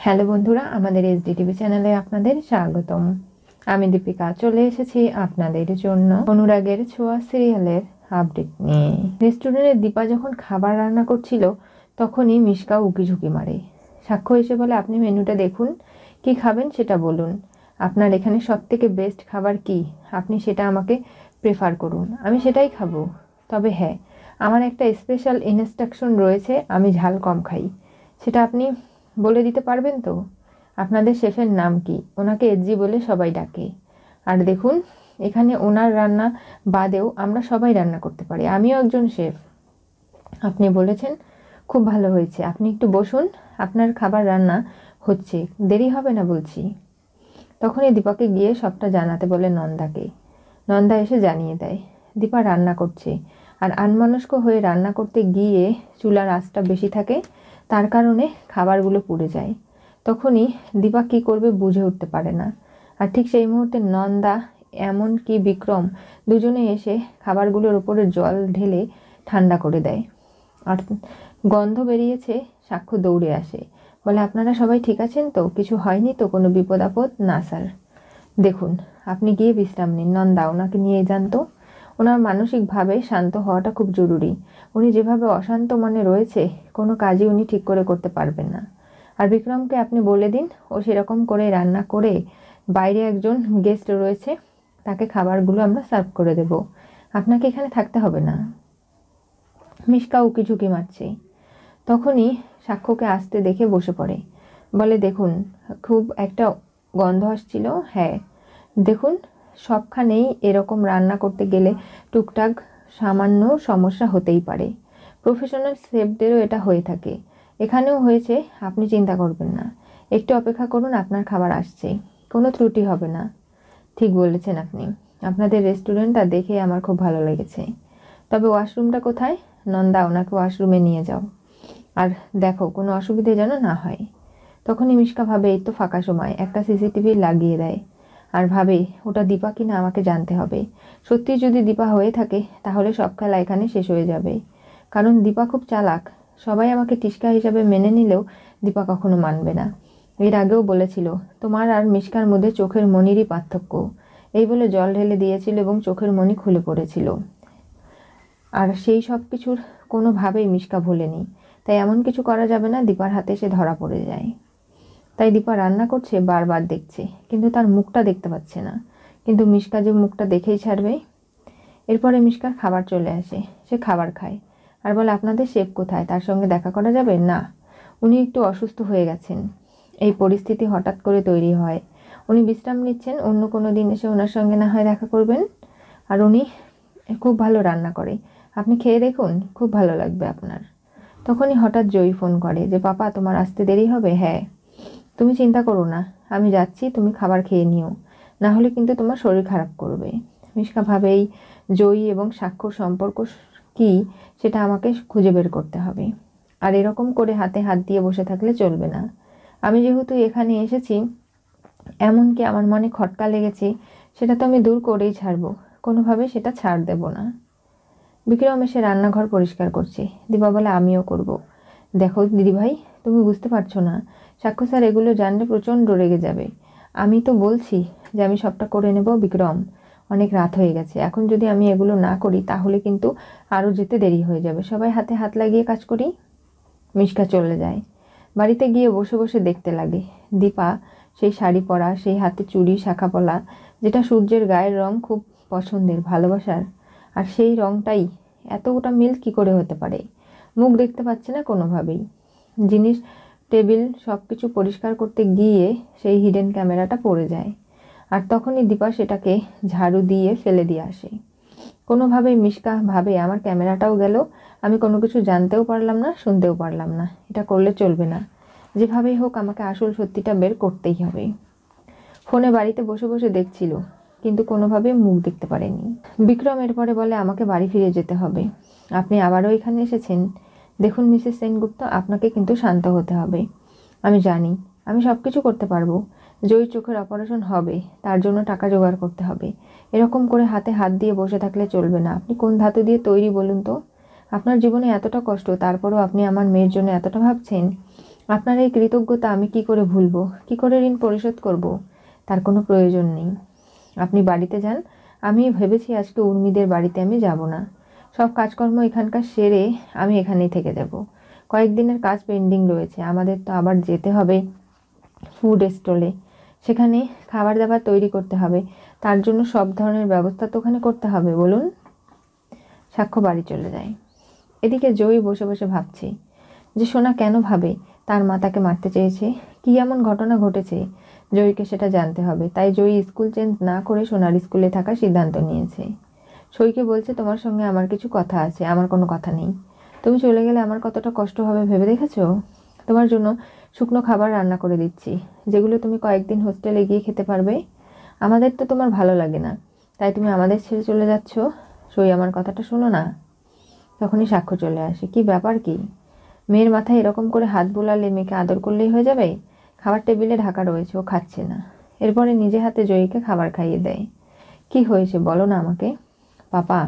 Hello বন্ধুরা, আমাদের SDTV চ্যানেলে আপনাদের স্বাগতম। আমি দীপিকা চলে এসেছি আপনাদের জন্য অনুরাগের ছোঁয়া সিরিয়ালের আপডেট নিয়ে। রেস্টুরেন্টে দীপা যখন খাবার রান্না করছিল তখনই মিশকা উকিঝুঁকি মারে। সাক্ষ্য এসে বলে, আপনি মেনুটা দেখুন, কি খাবেন সেটা বলুন। আপনার এখানে সব থেকে বেস্ট খাবার কি, আপনি সেটা আমাকে প্রেফার করুন, আমি সেটাই খাবো। তবে হ্যাঁ, আমার একটা স্পেশাল ইনস্ট্রাকশন রয়েছে, আমি ঝাল কম খাই। সেটা আপনি বলে দিতে পারবেন তো? আপনাদের শেফের নাম কি? ওনাকে এসজি বলে সবাই ডাকে। আর দেখুন, এখানে ওনার রান্না বাদেও আমরা সবাই রান্না করতে পারি, আমিও একজন শেফ। আপনি বলেছেন খুব ভালো হয়েছে, আপনি একটু বসুন, আপনার খাবার রান্না হচ্ছে, দেরি হবে না বলছি। তখনই দীপাকে গিয়ে সবটা জানাতে বলে নন্দাকে। নন্দা এসে জানিয়ে দেয় দীপা রান্না করছে, আর আনমনস্ক হয়ে রান্না করতে গিয়ে চুলার আঁচটা বেশি থাকে, তার কারণে খাবারগুলো পুড়ে যায়। তখনই দীপা কী করবে বুঝে উঠতে পারে না। আর ঠিক সেই মুহূর্তে নন্দা এমন কি বিক্রম দুজনে এসে খাবারগুলোর ওপরে জল ঢেলে ঠান্ডা করে দেয়। আর গন্ধ বেরিয়েছে, সাক্ষ্য দৌড়ে আসে, বলে আপনারা সবাই ঠিক আছেন তো, কিছু হয়নি তো, কোনো বিপদ আপদ? না স্যার। দেখুন, আপনি গিয়ে বিশ্রাম নিন, নন্দা ওনাকে নিয়ে যান তো। ওনার মানসিকভাবে শান্ত হওয়াটা খুব জরুরি। উনি যেভাবে অশান্ত মনে রয়েছে, কোনো কাজই উনি ঠিক করে করতে পারবেন না। আর বিক্রমকে আপনি বলে দিন ও সেরকম করে রান্না করে, বাইরে একজন গেস্ট রয়েছে, তাকে খাবারগুলো আমরা সার্ভ করে দেব, আপনাকে এখানে থাকতে হবে না। মিশকা উকিঝুঁকি মারছে। তখনই সাক্ষ্যকে আসতে দেখে বসে পড়ে, বলে দেখুন, খুব একটা গন্ধ আসছিল। হ্যাঁ দেখুন, সবখানেই এরকম রান্না করতে গেলে টুকটাক সামান্য সমস্যা হতেই পারে, প্রফেশনাল শেফদেরও এটা হয়ে থাকে, এখানেও হয়েছে, আপনি চিন্তা করবেন না, একটু অপেক্ষা করুন, আপনার খাবার আসছে, কোনো ত্রুটি হবে না। ঠিক বলেছেন আপনি, আপনাদের রেস্টুরেন্টটা দেখে আমার খুব ভালো লেগেছে। তবে ওয়াশরুমটা কোথায়? নন্দা ওনাকে ওয়াশরুমে নিয়ে যাও, আর দেখো কোনো অসুবিধে যেন না হয়। তখনই মিশকা ভাবে এই তো ফাঁকা সময়, একটা সিসিটিভি লাগিয়ে দেয়। আর ভাবে ওটা দীপা কিনা আমাকে জানতে হবে। সত্যি যদি দীপা হয়ে থাকে তাহলে সব খেলা এখানে শেষ হয়ে যাবে, কারণ দীপা খুব চালাক। সবাই আমাকে টিস্কা হিসাবে মেনে নিলেও দীপা কখনো মানবে না। এর আগেও বলেছিল তোমার আর মিশকার মধ্যে চোখের মণিরই পার্থক্য, এই বলে জল ঢেলে দিয়েছিল এবং চোখের মণি খুলে পড়েছিল। আর সেই সব কিছুর কোনোভাবেই মিশকা ভোলেনি, তাই এমন কিছু করা যাবে না দীপার হাতে সে ধরা পড়ে যায়। তাই দীপা রান্না করছে, বারবার দেখছে, কিন্তু তার মুখটা দেখতে পাচ্ছে না। কিন্তু মিশকা যে মুখটা দেখেই ছাড়বে। এরপরে মিশকার খাবার চলে আসে, সে খাবার খায় আর বলে আপনাদের শেফ কোথায়, তার সঙ্গে দেখা করা যাবে না? উনি একটু অসুস্থ হয়ে গেছেন, এই পরিস্থিতি হঠাৎ করে তৈরি হয়, উনি বিশ্রাম নিচ্ছেন, অন্য কোনো দিন এসে ওনার সঙ্গে না হয় দেখা করবেন। আর উনি খুব ভালো রান্না করে, আপনি খেয়ে দেখুন, খুব ভালো লাগবে আপনার। তখনই হঠাৎ জয়ী ফোন করে যে পাপা তোমার আসতে দেরি হবে। হ্যাঁ, তুমি চিন্তা করো না, আমি যাচ্ছি, তুমি খাবার খেয়ে নিও, না হলে কিন্তু তোমার শরীর খারাপ করবে। মিশকা ভাবেই জয়ী এবং সাক্ষ্যর সম্পর্ক কি সেটা আমাকে খুঁজে বের করতে হবে। আর এরকম করে হাতে হাত দিয়ে বসে থাকলে চলবে না। আমি যেহেতু এখানে এসেছি, এমনকি আমার মনে খটকা লেগেছে, সেটা তো আমি দূর করেই ছাড়বো, কোনোভাবে সেটা ছাড় দেব না। বিক্রম এসে রান্নাঘর পরিষ্কার করছে। দীপা বলে আমিও করব। দেখো দিদিভাই, তুমি বুঝতে পারছো না, সাক্ষ্য স্যার এগুলো জানলে প্রচণ্ড রেগে যাবে। আমি তো বলছি যে আমি সবটা করে নেব। বিক্রম, অনেক রাত হয়ে গেছে, এখন যদি আমি এগুলো না করি তাহলে কিন্তু আরও যেতে দেরি হয়ে যাবে, সবাই হাতে হাত লাগিয়ে কাজ করি। মিশকা চলে যায়। বাড়িতে গিয়ে বসে বসে দেখতে লাগে দীপা সেই শাড়ি পরা, সেই হাতে চুড়ি, শাখা পলা, যেটা সূর্যের গায়ের রং, খুব পছন্দের, ভালোবাসার, আর সেই রংটাই এতটা মিল কি করে হতে পারে? মুখ দেখতে পাচ্ছে না কোনোভাবেই। জিনিস, টেবিল সব কিছু পরিষ্কার করতে গিয়ে সেই হিডেন ক্যামেরাটা পড়ে যায়, আর তখনই দীপা সেটাকে ঝাড়ু দিয়ে ফেলে দিয়ে আসে। কোনোভাবেই মিশকা ভাবে আমার ক্যামেরাটাও গেল, আমি কোনো কিছু জানতেও পারলাম না, শুনতেও পারলাম না, এটা করলে চলবে না, যেভাবেই হোক আমাকে আসল সত্যিটা বের করতেই হবে। ফোনে বাড়িতে বসে বসে দেখছিল, কিন্তু কোনোভাবেই মুখ দেখতে পারেনি। বিক্রম এরপরে বলে আমাকে বাড়ি ফিরে যেতে হবে। আপনি আবারও এখানে এসেছেন। দেখুন মিসেস সেনগুপ্ত, আপনাকে কিন্তু শান্ত হতে হবে। আমি জানি আমি সব কিছু করতে পারবো, জয়ীর চোখের অপারেশন হবে, তার জন্য টাকা জোগাড় করতে হবে। এরকম করে হাতে হাত দিয়ে বসে থাকলে চলবে না। আপনি কোন ধাতু দিয়ে তৈরি বলুন তো? আপনার জীবনে এতটা কষ্ট, তারপরও আপনি আমার মেয়ের জন্য এতটা ভাবছেন? আপনার এই কৃতজ্ঞতা আমি কি করে ভুলবো, কি করে ঋণ পরিশোধ করব? তার কোনো প্রয়োজন নেই। আপনি বাড়িতে যান। আমি ভেবেছি আজকে উর্মিদের বাড়িতে আমি যাব না। সব কাজকর্ম এখানকার সেরে আমি এখানেই থেকে যাব। কয়েকদিনের কাজ পেন্ডিং রয়েছে। আমাদের তো আবার যেতে হবে ফুড স্টলে, সেখানে খাবার দাবার তৈরি করতে হবে। তার জন্য সব ধরনের ব্যবস্থা তো ওখানে করতে হবে। বলুন। সাক্ষ্য বাড়ি চলে যায়। এদিকে জয়ী বসে বসে ভাবছে যে সোনা কেন ভাবে তার মা তাকে মারতে চেয়েছে, কি এমন ঘটনা ঘটেছে জয়ীকে সেটা জানতে হবে। তাই জয়ী স্কুল চেঞ্জ না করে সোনার স্কুলে থাকার সিদ্ধান্ত নিয়েছে। সইকে বলছে, তোমার সঙ্গে আমার কিছু কথা আছে। আমার কোনো কথা নেই। তুমি চলে গেলে আমার কতটা কষ্ট হবে ভেবে দেখেছো? তোমার জন্য শুকনো খাবার রান্না করে দিচ্ছি, যেগুলো তুমি কয়েকদিন হোস্টেলে গিয়ে খেতে পারবে। আমাদের তো তোমার ভালো লাগে না, তাই তুমি আমাদের ছেড়ে চলে যাচ্ছ। সই, আমার কথাটা শোনো না। তখনই সাক্ষ্য চলে আসে। কি ব্যাপার কি? মেয়ের মাথায় এরকম করে হাত বোলালে মেয়েকে আদর করলেই হয়ে যাবে? খাবার টেবিলে ঢাকা রয়েছে, ও খাচ্ছে না। এরপরে নিজে হাতে জয়ীকে খাবার খাইয়ে দেয়। কি হয়েছে বলো না আমাকে। পাপা,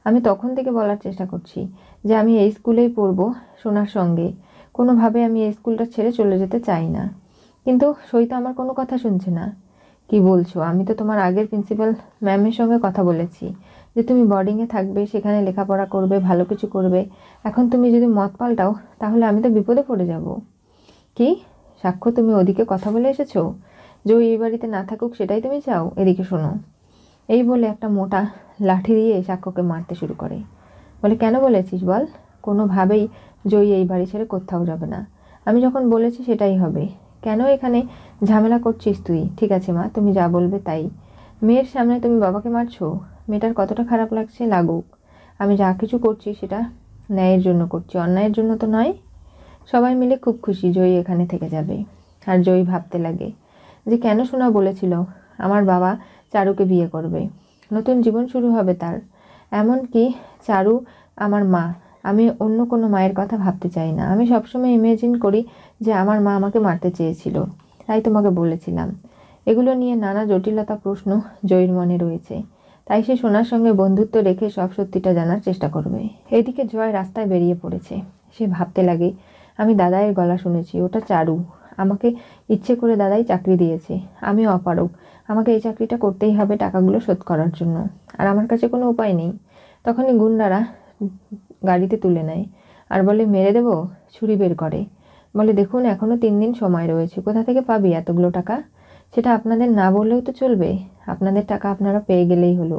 আমি তখন থেকে বলার চেষ্টা করছি যে আমি এই স্কুলেই পড়বো সোনার সঙ্গে। কোনোভাবে আমি এই স্কুলটা ছেড়ে চলে যেতে চাই না, কিন্তু সই তো আমার কোনো কথা শুনছে না। কি বলছো? আমি তো তোমার আগের প্রিন্সিপাল ম্যামের সঙ্গে কথা বলেছি যে তুমি বোর্ডিংয়ে থাকবে, সেখানে লেখাপড়া করবে, ভালো কিছু করবে। এখন তুমি যদি মত পাল্টাও তাহলে আমি তো বিপদে পড়ে যাব। কি সাক্ষ্য, তুমি ওদিকে কথা বলে এসেছো যে ওই বাড়িতে না থাকুক, সেটাই তুমি চাও? এদিকে শোনো। এই বলে একটা মোটা লাঠি দিয়ে সাক্ষ্যকে মারতে শুরু করে। বলে, কেন বলেছিস বল? কোনোভাবেই জয়ী এই বাড়ি ছেড়ে কোথাও যাবে না। আমি যখন বলেছি সেটাই হবে। কেন এখানে ঝামেলা করছিস তুই? ঠিক আছে মা, তুমি যা বলবে তাই। মেয়ের সামনে তুমি বাবাকে মারছো? মেয়েটার কতটা খারাপ লাগছে? লাগুক। আমি যা কিছু করছি সেটা ন্যায়ের জন্য করছি, অন্যায়ের জন্য তো নয়। সবাই মিলে খুব খুশি জয়ী এখানে থেকে যাবে। আর জয়ী ভাবতে লাগে যে কেন শোনা বলেছিল আমার বাবা চারুকে বিয়ে করবে, নতুন জীবন শুরু হবে তার। এমনকি চারু আমার মা। আমি অন্য কোনো মায়ের কথা ভাবতে চাই না। আমি সবসময় ইমেজিন করি যে আমার মা আমাকে মারতে চেয়েছিল, তাই তোমাকে বলেছিলাম। এগুলো নিয়ে নানা জটিলতা প্রশ্ন জয়ীর মনে রয়েছে। তাই সে সোনার সঙ্গে বন্ধুত্ব রেখে সব সত্যিটা জানার চেষ্টা করবে। এদিকে জয় রাস্তায় বেরিয়ে পড়েছে। সে ভাবতে লাগে, আমি দাদাইয়ের গলা শুনেছি, ওটা চারু। আমাকে ইচ্ছে করে দাদাই চাকরি দিয়েছে। আমি অপারগ। আমাকে এই চাকরিটা করতেই হবে টাকাগুলো শোধ করার জন্য। আর আমার কাছে কোনো উপায় নেই। তখনই গুন্ডারা গাড়িতে তুলে নেয় আর বলে, মেরে দেবো। ছুরি বের করে। বলে, দেখুন এখনো 3 দিন সময় রয়েছে। কোথা থেকে পাবি এতগুলো টাকা? সেটা আপনাদের না বললেও তো চলবে। আপনাদের টাকা আপনারা পেয়ে গেলেই হলো।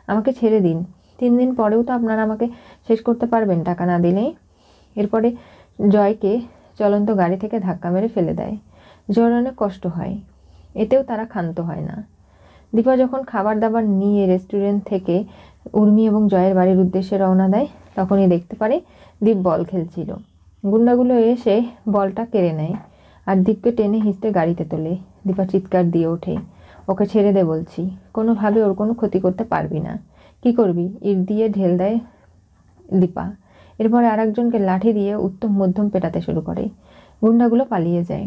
আমাকে ছেড়ে দিন। 3 দিন পরেও তো আপনারা আমাকে শেষ করতে পারবেন টাকা না দিলেই। এরপরে জয়কে চলন্ত গাড়ি থেকে ধাক্কা মেরে ফেলে দেয়। জয়ের অনেক কষ্ট হয়, এতেও তারা ক্ষান্ত হয় না। দীপা যখন খাবার দাবার নিয়ে রেস্টুরেন্ট থেকে উর্মি এবং জয়ের বাড়ির উদ্দেশ্যে রওনা দেয়, তখনই দেখতে পারে দীপ বল খেলছিল। গুন্ডাগুলো এসে বলটা কেড়ে নেয় আর দীপকে টেনে হিঁচড়ে গাড়িতে তোলে। দীপা চিৎকার দিয়ে ওঠে, ওকে ছেড়ে দে বলছি। কোনোভাবে ওর কোনো ক্ষতি করতে পারবি না। কি করবি? ইট দিয়ে ঢেল দেয় দীপা। এরপরে আরেকজনকে লাঠি দিয়ে উত্তম মধ্যম পেটাতে শুরু করে। গুন্ডাগুলো পালিয়ে যায়।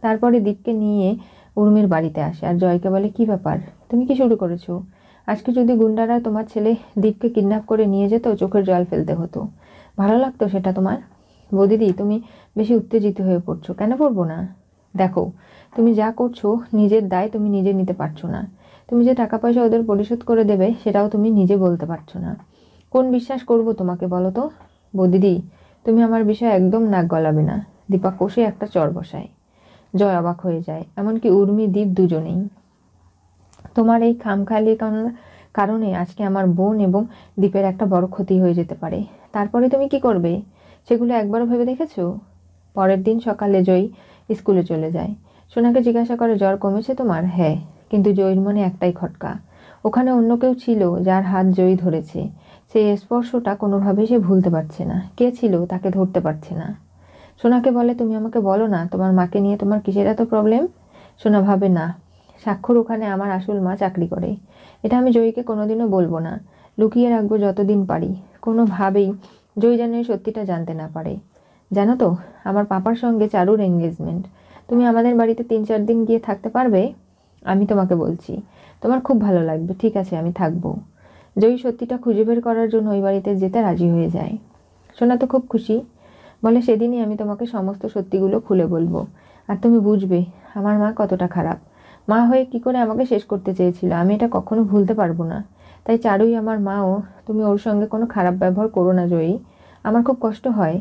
তারপরে দীপকে নিয়ে উর্মির বাড়িতে আসে আর জয়কে বলে, কি ব্যাপার, তুমি কি শুরু করেছো? আজকে যদি গুন্ডারা তোমার ছেলে দীপকে কিডন্যাপ করে নিয়ে যেত, চোখের জল ফেলতে হতো। ভালো লাগতো সেটা তোমার? বৌদিদি, তুমি বেশি উত্তেজিত হয়ে পড়ছো। কেন পড়বো না? দেখো, তুমি যা করছো নিজের দায় তুমি নিজে নিতে পারছো না। তুমি যে টাকা পয়সা ওদের পরিশোধ করে দেবে সেটাও তুমি নিজে বলতে পারছো না। কোন বিশ্বাস করব তোমাকে বলো তো? বৌদিদি, তুমি আমার বিষয়ে একদম নাক গলাবে না। দীপা কষে একটা চড় বসায়। জয় অবাক হয়ে যায়, এমনকি উর্মি, দীপ দুজনেই। তোমার এই খামখেয়ালির কারণে আজকে আমার বোন এবং দীপের একটা বড় ক্ষতি হয়ে যেতে পারে। তারপরে তুমি কি করবে সেগুলো একবারও ভেবে দেখেছো? পরের দিন সকালে জয়ী স্কুলে চলে যায়। সোনাকে জিজ্ঞাসা করে, জ্বর কমেছে তোমার? হ্যাঁ। কিন্তু জয়ীর মনে একটাই খটকা। ওখানে অন্য কেউ ছিল যার হাত জয়ী ধরেছে। সেই স্পর্শটা কোনোভাবেই সে ভুলতে পারছে না। কে ছিল তাকে ধরতে পারছে না। সোনাকে বলে, তুমি আমাকে বলো না তোমার মাকে নিয়ে তোমার কিসের এত প্রবলেম? সোনা ভাবে, না, স্বাক্ষর ওখানে আমার আসল মা চাকরি করে। এটা আমি জয়ীকে কোনোদিনও বলবো না। লুকিয়ে রাখবো যতদিন পারি। কোনোভাবেই জয়ী যেন এই সত্যিটা জানতে না পারে। জানো তো, আমার পাপার সঙ্গে চারুর এঙ্গেজমেন্ট। তুমি আমাদের বাড়িতে 3-4 দিন গিয়ে থাকতে পারবে? আমি তোমাকে বলছি, তোমার খুব ভালো লাগবে। ঠিক আছে, আমি থাকবো। জয়ী সত্যিটা খুঁজে বের করার জন্য ওই বাড়িতে যেতে রাজি হয়ে যায়। সোনা তো খুব খুশি। বলে সেদিনই আমি তোমাকে সমস্ত সত্যিগুলো খুলে বলবো, আর তুমি বুঝবে আমার মা কতটা খারাপ। মা হয়ে কি করে আমাকে শেষ করতে চেয়েছিল, আমি এটা কখনো ভুলতে পারবো না। তাই চারুই আমার মাও, তুমি ওর সঙ্গে কোনো খারাপ ব্যবহার করো না জয়ী। আমার খুব কষ্ট হয়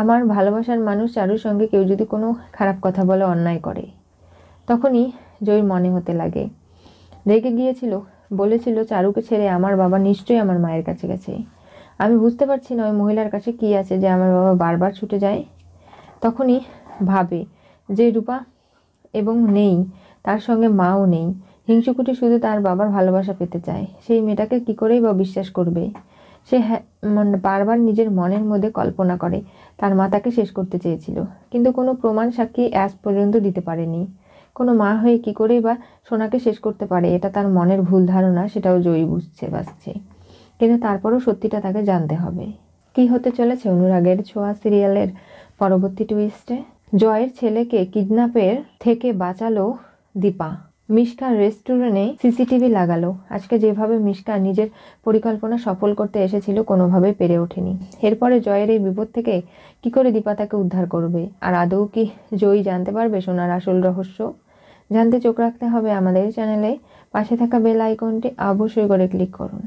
আমার ভালোবাসার মানুষ চারুর সঙ্গে কেউ যদি কোনো খারাপ কথা বলে, অন্যায় করে। তখনই জয়ীর মনে হতে লাগে রেগে গিয়েছিল, বলেছিল চারুকে ছেড়ে আমার বাবা নিশ্চয়ই আমার মায়ের কাছে গেছে। আমি বুঝতে পারছি না ওই মহিলার কাছে কি আছে যে আমার বাবা বারবার ছুটে যায়। তখনই ভাবে যে রূপা এবং নেই, তার সঙ্গে মাও নেই, হিংসুকুটি শুধু তার বাবার ভালোবাসা পেতে চায়। সেই মেয়েটাকে কি করেই বা বিশ্বাস করবে। সে বারবার নিজের মনের মধ্যে কল্পনা করে তার মা তাকে শেষ করতে চেয়েছিল, কিন্তু কোনো প্রমাণ সাক্ষী আজ পর্যন্ত দিতে পারেনি। কোনো মা হয়ে কি করেই বা সোনাকে শেষ করতে পারে, এটা তার মনের ভুল ধারণা, সেটাও জয়ী বাসছে। কিন্তু তারপরও সত্যিটা তাকে জানতে হবে। কি হতে চলেছে অনুরাগের ছোঁয়া সিরিয়ালের পরবর্তী টুইস্টে? জয়ের ছেলেকে কিডন্যাপের থেকে বাঁচালো দীপা। মিশকার রেস্টুরেন্টে সিসিটিভি লাগালো। আজকে যেভাবে মিশকা নিজের পরিকল্পনা সফল করতে এসেছিল, কোনোভাবেই পেরে ওঠেনি। এরপরে জয়ের এই বিপদ থেকে কি করে দীপা তাকে উদ্ধার করবে, আর আদৌ কি জয়ী জানতে পারবে সোনার আসল রহস্য? জানতে চোখ রাখতে হবে আমাদের চ্যানেলে। পাশে থাকা বেল আইকনটি অবশ্যই করে ক্লিক করুন।